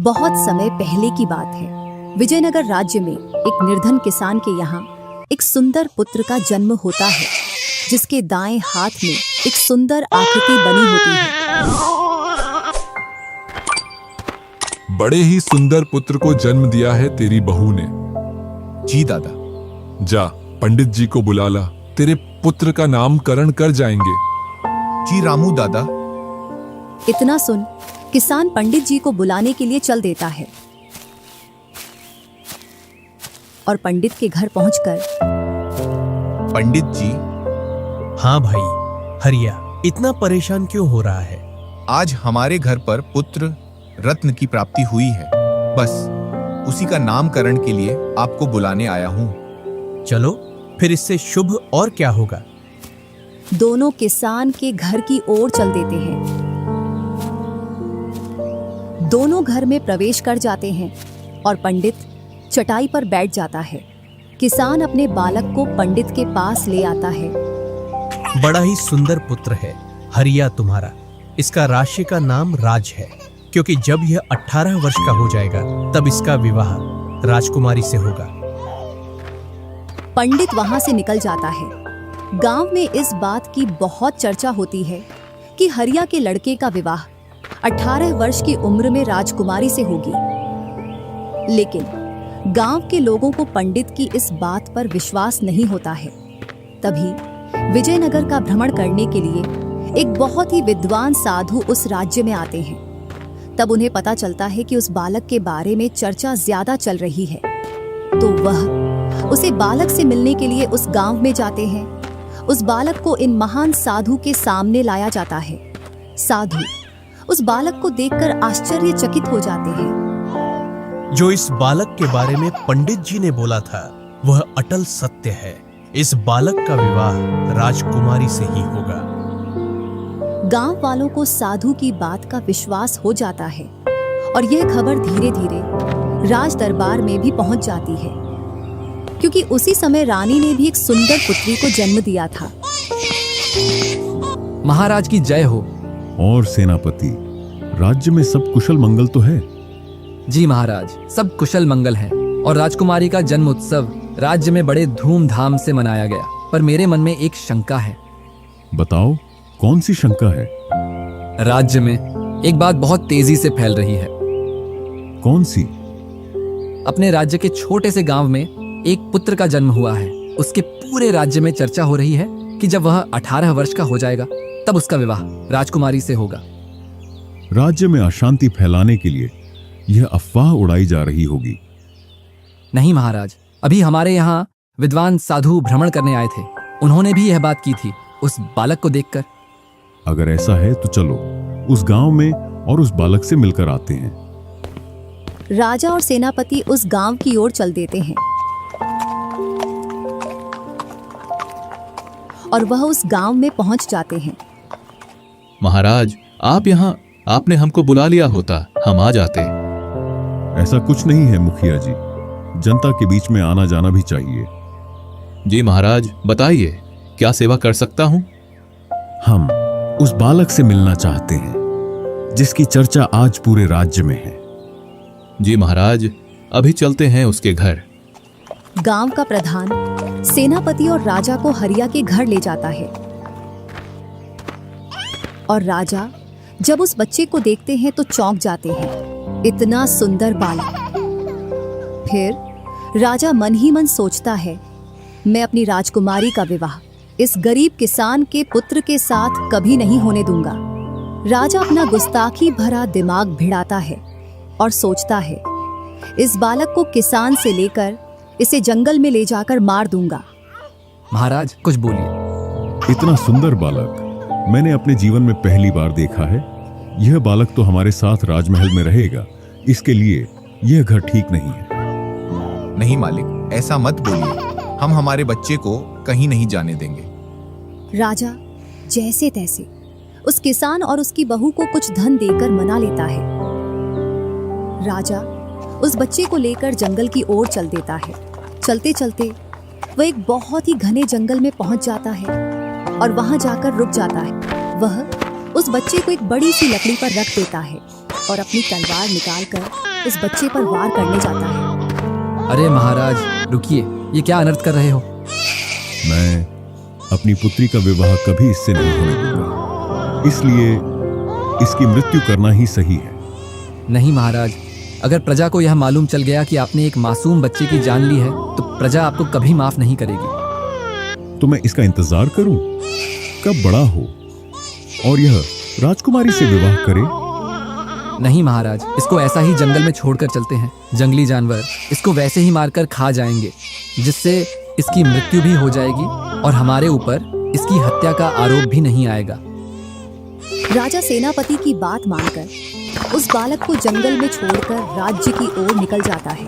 बहुत समय पहले की बात है। विजयनगर राज्य में एक निर्धन किसान के यहाँ एक सुंदर पुत्र का जन्म होता है, जिसके दाएं हाथ में एक सुंदर आकृति बनी होती है। बड़े ही सुंदर पुत्र को जन्म दिया है तेरी बहू ने। जी दादा। जा पंडित जी को बुला ला, तेरे पुत्र का नामकरण कर जाएंगे। जी रामू दादा। इतना सुन किसान पंडित जी को बुलाने के लिए चल देता है और पंडित के घर पहुंचकर, पंडित जी। हाँ भाई हरिया, इतना परेशान क्यों हो रहा है? आज हमारे घर पर पुत्र रत्न की प्राप्ति हुई है, बस उसी का नामकरण के लिए आपको बुलाने आया हूँ। चलो फिर इससे शुभ और क्या होगा। दोनों किसान के घर की ओर चल देते हैं। दोनों घर में प्रवेश कर जाते हैं और पंडित चटाई पर बैठ जाता है। किसान अपने बालक को पंडित के पास ले आता है। बड़ा ही सुंदर पुत्र है हरिया तुम्हारा। इसका राशि का नाम राज है, क्योंकि जब यह 18 वर्ष का हो जाएगा तब इसका विवाह राजकुमारी से होगा। पंडित वहां से निकल जाता है। गांव में इस बात की बहुत चर्चा होती है कि हरिया के लड़के का विवाह 18 वर्ष की उम्र में राजकुमारी से होगी। लेकिन गांव के लोगों को पंडित की इस बात पर विश्वास नहीं होता है। तभी विजयनगर का भ्रमण करने के लिए एक बहुत ही विद्वान साधु उस राज्य में आते हैं। तब उन्हें पता चलता है कि उस बालक के बारे में चर्चा ज्यादा चल रही है, तो वह उसे बालक से मिलने के लिए उस गांव में जाते हैं। उस बालक को इन महान साधु के सामने लाया जाता है। साधु उस बालक को देखकर आश्चर्यचकित हो जाते हैं। जो इस बालक के बारे में पंडित जी ने बोला था वह अटल सत्य है। इस बालक का विवाह राजकुमारी से ही होगा। गांव वालों को साधु की बात का विश्वास हो जाता है और यह खबर धीरे धीरे राज दरबार में भी पहुंच जाती है, क्योंकि उसी समय रानी ने भी एक सुंदर पुत्री को जन्म दिया था। महाराज की जय हो। और सेनापति, राज्य में सब कुशल मंगल तो है? जी महाराज, सब कुशल मंगल है और राजकुमारी का जन्म उत्सव राज्य में बड़े धूमधाम से मनाया गया। पर मेरे मन में एक शंका है। बताओ, कौन सी शंका है? राज्य में एक बात बहुत तेजी से फैल रही है। कौन सी? अपने राज्य के छोटे से गांव में एक पुत्र का जन्म हुआ है। उसके पूरे राज्य में चर्चा हो रही है कि जब वह 18 वर्ष का हो जाएगा तब उसका विवाह राजकुमारी से होगा। राज्य में अशांति फैलाने के लिए यह अफवाह उड़ाई जा रही होगी। नहीं महाराज, अभी हमारे यहाँ विद्वान साधु भ्रमण करने आए थे। उन्होंने भी यह बात की थी उस बालक को देखकर। अगर ऐसा है तो चलो उस गांव में और उस बालक से मिलकर आते हैं। राजा और सेनापति उस गांव की ओर चल देते हैं और वह उस गांव में पहुंच जाते हैं। महाराज, आप यहाँ, आपने हमको बुला लिया होता, हम आ जाते। ऐसा कुछ नहीं है मुखिया जी, जनता के बीच में आना जाना भी चाहिए। जी महाराज, बताइए क्या सेवा कर सकता हूँ? हम उस बालक से मिलना चाहते हैं जिसकी चर्चा आज पूरे राज्य में है। जी महाराज, अभी चलते हैं उसके घर। गांव का प्रधान सेनापति और राजा को हरिया के घर ले जाता है और राजा जब उस बच्चे को देखते हैं तो चौंक जाते हैं। इतना सुंदर बालक। फिर राजा मन ही मन सोचता है, मैं अपनी राजकुमारी का विवाह इस गरीब किसान के पुत्र के साथ कभी नहीं होने दूंगा। राजा अपना गुस्ताखी भरा दिमाग भिड़ाता है और सोचता है, इस बालक को किसान से लेकर इसे जंगल में ले जाकर मार दूंगा। महाराज कुछ बोलिए। इतना सुंदर बालक मैंने अपने जीवन में पहली बार देखा है। यह बालक तो हमारे साथ राजमहल में रहेगा, इसके लिए यह घर ठीक नहीं है। नहीं मालिक, ऐसा मत बोलिए, हम हमारे बच्चे को कहीं नहीं जाने देंगे। राजा जैसे तैसे उस किसान और उसकी बहू को कुछ धन देकर मना लेता है। राजा उस बच्चे को लेकर जंगल की ओर चल देता है। चलते चलते वह एक बहुत ही घने जंगल में पहुंच जाता है और वहां जाकर रुक जाता है। वह उस बच्चे को एक बड़ी सी लकड़ी पर रख देता है और अपनी तलवार निकालकर उस बच्चे पर वार करने जाता है। अरे महाराज रुकिए, ये क्या अनर्थ कर रहे हो? मैं अपनी पुत्री का विवाह कभी इससे नहीं होने दूंगा, इसलिए इसकी मृत्यु करना ही सही है। नहीं महाराज, अगर प्रजा को यह मालूम चल गया कि आपने एक मासूम बच्चे की जान ली है तो प्रजा आपको कभी माफ नहीं करेगी। तो मैं इसका इंतजार करूं कब बड़ा हो और यह राजकुमारी से विवाह करे? नहीं महाराज, इसको ऐसा ही जंगल में छोड़कर चलते हैं। जंगली जानवर इसको वैसे ही मारकर खा जाएंगे, जिससे इसकी मृत्यु भी हो जाएगी और हमारे ऊपर इसकी हत्या का आरोप भी नहीं आएगा। राजा सेनापति की बात मानकर उस बालक को जंगल में छोड़कर राज्य की ओर निकल जाता है।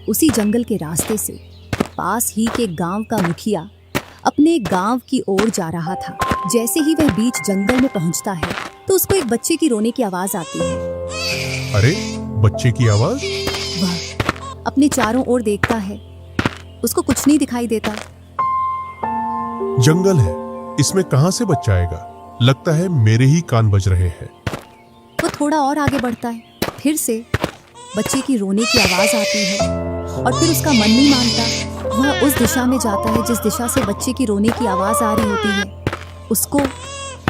उसी जंगल के रास्ते से पास ही के गांव का मुखिया अपने गांव की ओर जा रहा था। जैसे ही वह बीच जंगल में पहुंचता है तो उसको एक बच्चे की रोने की आवाज आती है। अरे बच्चे की आवाज? वह अपने चारों ओर देखता है, उसको कुछ नहीं दिखाई देता। जंगल है, इसमें कहां से बच्चा आएगा? लगता है मेरे ही कान बज रहे हैं। वो थोड़ा और आगे बढ़ता है, फिर से बच्चे की रोने की आवाज आती है और फिर उसका मन नहीं मानता। वह उस दिशा में जाता है जिस दिशा से बच्चे की रोने की आवाज आ रही होती है। उसको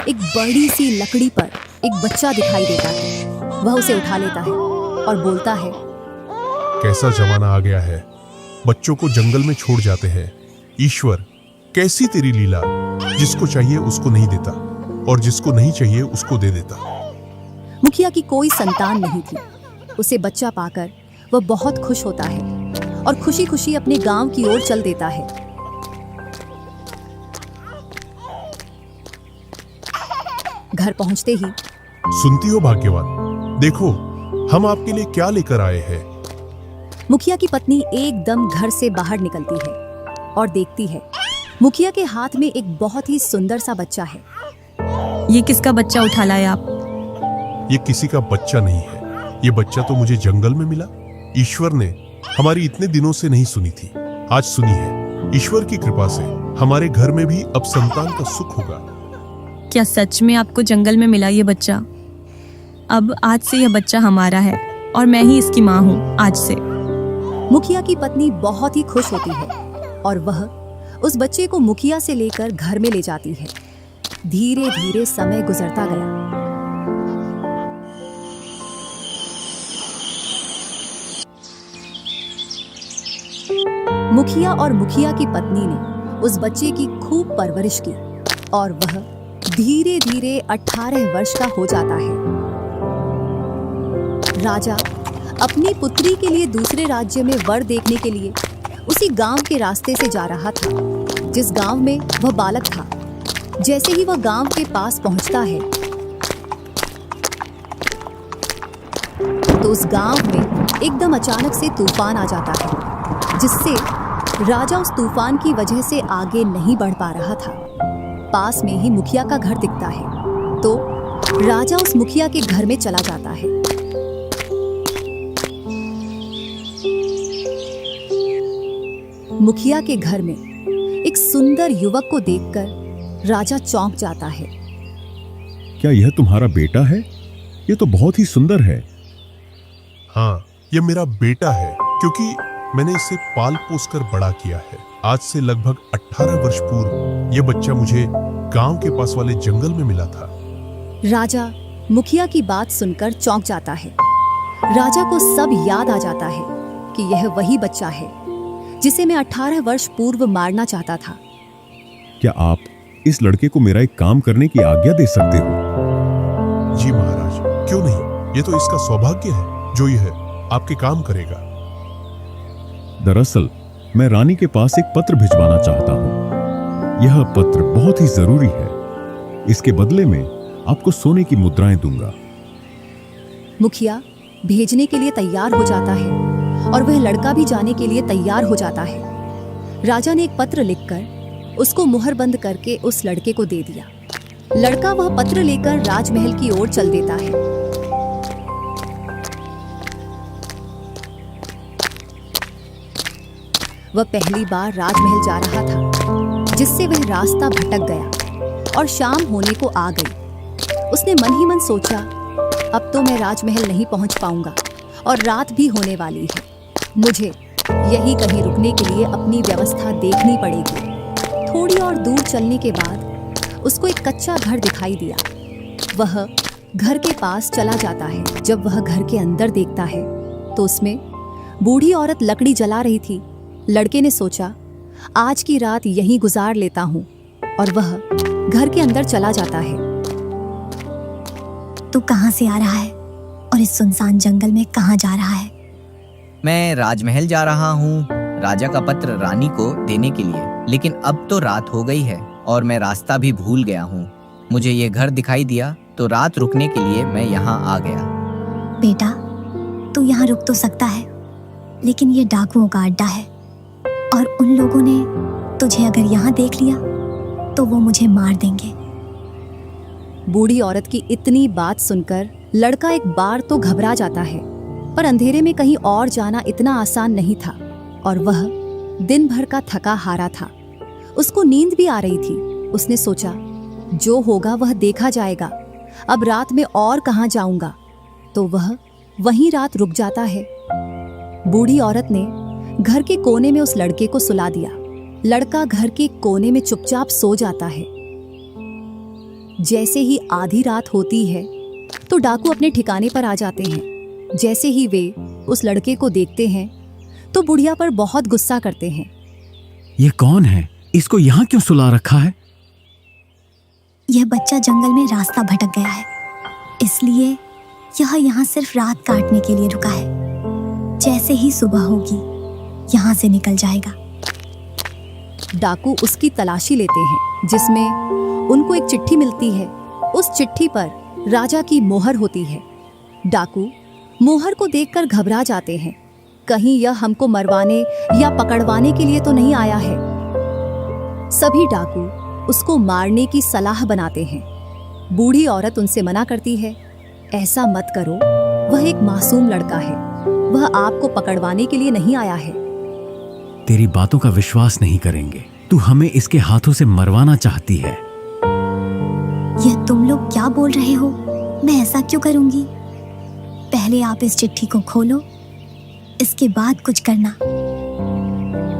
एक बड़ी सी लकड़ी पर एक बच्चा दिखाई देता है। वह उसे उठा लेता है और बोलता है, कैसा जमाना आ गया है, बच्चों को जंगल में छोड़ जाते हैं। ईश्वर, कैसी तेरी लीला, जिसको चाहिए उसको नहीं देता और जिसको नहीं चाहिए उसको दे देता। मुखिया की कोई संतान नहीं थी। उसे बच्चा पाकर वह बहुत खुश होता है और खुशी खुशी अपने गांव की ओर चल देता है। घर पहुंचते ही सुनती हो भाग्यवान, देखो हम आपके लिए क्या लेकर आए हैं। मुखिया की पत्नी एकदम घर से बाहर निकलती है और देखती है मुखिया के हाथ में एक बहुत ही सुंदर सा बच्चा है। ये किसका बच्चा उठा लाए आप? ये किसी का बच्चा नहीं है, ये बच्चा तो मुझे जंगल में मिला। ईश्वर ने हमारी इतने दिनों से नहीं सुनी थी, आज सुनी है। ईश्वर की कृपा से हमारे घर में भी अब संतान का सुख होगा। क्या सच में आपको जंगल में मिला ये बच्चा? अब आज से यह बच्चा हमारा है और मैं ही इसकी माँ हूँ आज से। मुखिया की पत्नी बहुत ही खुश होती है और वह उस बच्चे को मुखिया से लेकर घर में ले जाती है। धीरे धीरे समय गुजरता गया। मुखिया और मुखिया की पत्नी ने उस बच्चे की खूब परवरिश की और वह धीरे धीरे 18 वर्ष का हो जाता है। राजा अपनी पुत्री के लिए दूसरे राज्य में वर देखने के लिए उसी गांव के रास्ते से जा रहा था जिस गांव में वह बालक था। जैसे ही वह गांव के पास पहुंचता है तो उस गांव में एकदम अचानक से तूफान आ जाता है, जिससे राजा उस तूफान की वजह से आगे नहीं बढ़ पा रहा था। पास में ही मुखिया का घर दिखता है तो राजा उस मुखिया के घर में चला जाता है। मुखिया के घर में एक सुंदर युवक को देखकर राजा चौंक जाता है। क्या यह तुम्हारा बेटा है? ये तो बहुत ही सुंदर है। हाँ, ये मेरा बेटा है, क्योंकि मैंने इसे पाल पोस कर बड़ा किया है। आज से लगभग 18 वर्ष पूर्व ये बच्चा मुझे गांव के पास वाले जंगल में मिला था। राजा मुखिया की बात सुनकर चौंक जाता है। राजा को सब याद आ जाता है कि यह वही बच्चा है जिसे मैं 18 वर्ष पूर्व मारना चाहता था। क्या आप इस लड़के को मेरा एक काम करने की आज्ञा दे सकते हो? जी महाराज, क्यों नहीं, ये तो इसका सौभाग्य है जो यह आपके काम करेगा। दरअसल मैं रानी के पास एक पत्र भिजवाना चाहता हूँ। यह पत्र बहुत ही जरूरी है। इसके बदले में आपको सोने की मुद्राएं दूंगा। मुखिया भेजने के लिए तैयार हो जाता है और वह लड़का भी जाने के लिए तैयार हो जाता है। राजा ने एक पत्र लिखकर उसको मुहर बंद करके उस लड़के को दे दिया। लड़का वह पत्र लेकर राजमहल की ओर चल देता है। वह पहली बार राजमहल जा रहा था, जिससे वह रास्ता भटक गया। और शाम होने को आ गई। उसने मन ही मन सोचा, अब तो मैं राजमहल नहीं पहुंच पाऊंगा और रात भी होने वाली है। मुझे यही कहीं रुकने के लिए अपनी व्यवस्था देखनी पड़ेगी। थोड़ी और दूर चलने के बाद उसको एक कच्चा घर दिखाई दिया। वह घर के पास चला जाता है। जब वह घर के अंदर देखता है तो उसमें बूढ़ी औरत लकड़ी जला रही थी। लड़के ने सोचा, आज की रात यहीं गुजार लेता हूँ, और वह घर के अंदर चला जाता है। तू कहाँ से आ रहा है और इस सुनसान जंगल में कहाँ जा रहा है? मैं राजमहल जा रहा हूँ, राजा का पत्र रानी को देने के लिए, लेकिन अब तो रात हो गई है और मैं रास्ता भी भूल गया हूँ। मुझे ये घर दिखाई दिया तो रात रुकने के लिए मैं यहाँ आ गया। बेटा, तू यहाँ रुक तो सकता है, लेकिन ये डाकुओं का अड्डा है और उन लोगों ने तुझे अगर यहाँ देख लिया तो वो मुझे मार देंगे। बूढ़ी औरत की इतनी बात सुनकर लड़का एक बार तो घबरा जाता है, पर अंधेरे में कहीं और जाना इतना आसान नहीं था और वह दिन भर का थका हारा था। उसको नींद भी आ रही थी। उसने सोचा, जो होगा वह देखा जाएगा, अब रात में और कहाँ जाऊंगा। तो वह वहीं रात रुक जाता है। बूढ़ी औरत ने घर के कोने में उस लड़के को सुला दिया। लड़का घर के कोने में चुपचाप सो जाता है। जैसे ही आधी रात होती है तो डाकू अपने ठिकाने पर आ जाते हैं। जैसे ही वे उस लड़के को देखते हैं तो बुढ़िया पर बहुत गुस्सा करते हैं। ये कौन है? इसको यहाँ क्यों सुला रखा है? यह बच्चा जंगल में रास्ता भटक गया है, इसलिए यह यहाँ सिर्फ रात काटने के लिए रुका है। जैसे ही सुबह होगी यहाँ से निकल जाएगा। डाकू उसकी तलाशी लेते हैं, जिसमें उनको एक चिट्ठी मिलती है। उस चिट्ठी पर राजा की मोहर होती है। डाकू मोहर को देखकर घबरा जाते हैं। कहीं यह हमको मरवाने या पकड़वाने के लिए तो नहीं आया है। सभी डाकू उसको मारने की सलाह बनाते हैं। बूढ़ी औरत उनसे मना करती है, ऐसा मत करो, वह एक मासूम लड़का है, वह आपको पकड़वाने के लिए नहीं आया है। तेरी बातों का विश्वास नहीं करेंगे। तू हमें इसके हाथों से मरवाना चाहती है। यह तुम लोग क्या बोल रहे हो? मैं ऐसा क्यों करूंगी? पहले आप इस चिट्ठी को खोलो, इसके बाद कुछ करना।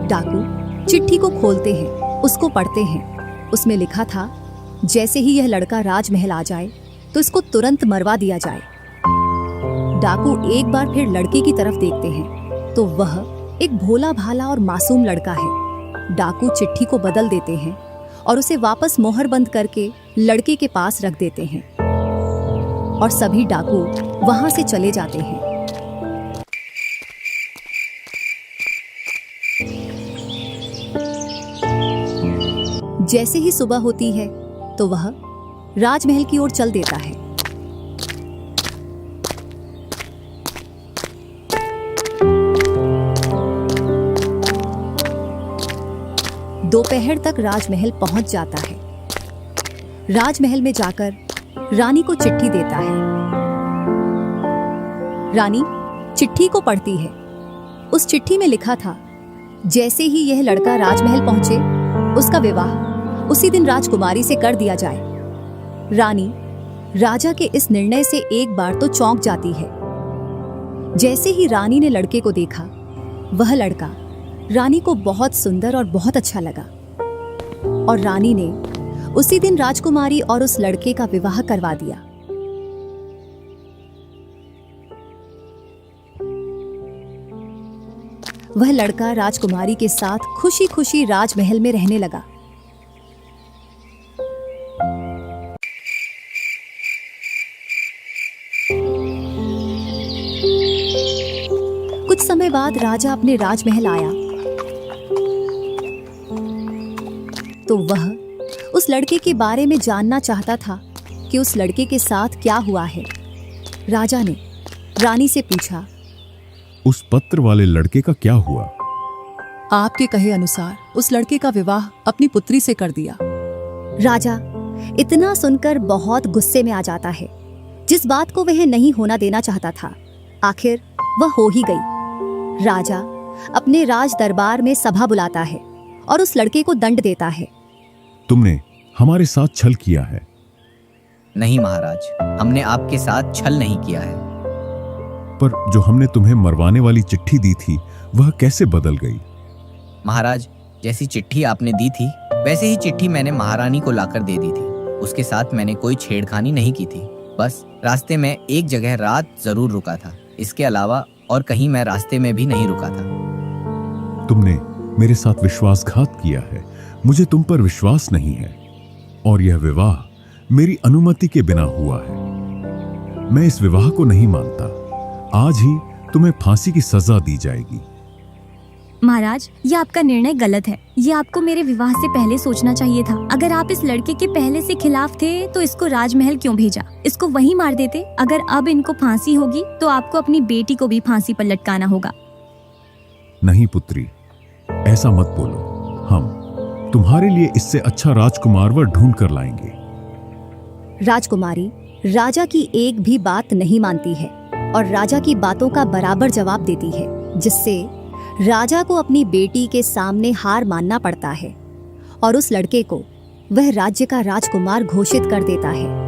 डाकू चिट्ठी को खोलते हैं, उसको पढ़ते हैं। उसमें लिखा था, जैसे ही यह लड़का राजमहल आ जाए तो इसको तुरंत मरवा दिया जाए। डाकू एक बार फिर लड़के की तरफ देखते हैं तो वह एक भोला भाला और मासूम लड़का है। डाकू चिट्ठी को बदल देते हैं और उसे वापस मोहर बंद करके लड़के के पास रख देते हैं और सभी डाकू वहां से चले जाते हैं। जैसे ही सुबह होती है तो वह राजमहल की ओर चल देता है। दोपहर तक राजमहल पहुंच जाता है। राजमहल में जाकर रानी को चिट्ठी देता है। रानी चिट्ठी को पढ़ती है। उस चिट्ठी में लिखा था, जैसे ही यह लड़का राजमहल पहुंचे उसका विवाह उसी दिन राजकुमारी से कर दिया जाए। रानी राजा के इस निर्णय से एक बार तो चौंक जाती है। जैसे ही रानी ने लड़के को देखा, वह लड़का रानी को बहुत सुंदर और बहुत अच्छा लगा और रानी ने उसी दिन राजकुमारी और उस लड़के का विवाह करवा दिया। वह लड़का राजकुमारी के साथ खुशी खुशी राजमहल में रहने लगा। कुछ समय बाद राजा अपने राजमहल आया तो वह उस लड़के के बारे में जानना चाहता था कि उस लड़के के साथ क्या हुआ है। राजा ने रानी से पूछा, उस पत्र वाले लड़के का क्या हुआ? आपके कहे अनुसार उस लड़के का विवाह अपनी पुत्री से कर दिया। राजा इतना सुनकर बहुत गुस्से में आ जाता है। जिस बात को वह नहीं होना देना चाहता था, आखिर वह हो ही गई। राजा अपने राज दरबार में सभा बुलाता है और उस लड़के को दंड देता है। तुमने हमारे साथ छल किया है। नहीं महाराज, हमने आपके साथ छल नहीं किया है। पर जो हमने तुम्हें मरवाने वाली चिट्ठी दी थी वह कैसे बदल गई? महाराज, जैसी चिट्ठी आपने दी थी वैसे ही चिट्ठी मैंने महारानी को लाकर दे दी थी। उसके साथ मैंने कोई छेड़खानी नहीं की थी। बस रास्ते में एक जगह रात जरूर रुका था, इसके अलावा और कहीं मैं रास्ते में भी नहीं रुका था। तुमने मेरे साथ विश्वासघात किया है। मुझे तुम पर विश्वास नहीं है और यह विवाह मेरी अनुमति के बिना हुआ है। मैं इस विवाह को नहीं मानता। आज ही तुम्हें फांसी की सजा दी जाएगी। महाराज, ये आपका निर्णय गलत है। ये आपको मेरे विवाह से पहले सोचना चाहिए था। अगर आप इस लड़के के पहले से खिलाफ थे तो इसको राजमहल क्यों भेजा? इसको वहीं मार देते। अगर अब इनको फांसी होगी तो आपको अपनी बेटी को भी फांसी पर लटकाना होगा। नहीं पुत्री, ऐसा मत बोलो। हम तुम्हारे लिए इससे अच्छा राजकुमार वर ढूंढ कर लाएंगे। राजकुमारी राजा की एक भी बात नहीं मानती है और राजा की बातों का बराबर जवाब देती है, जिससे राजा को अपनी बेटी के सामने हार मानना पड़ता है और उस लड़के को वह राज्य का राजकुमार घोषित कर देता है।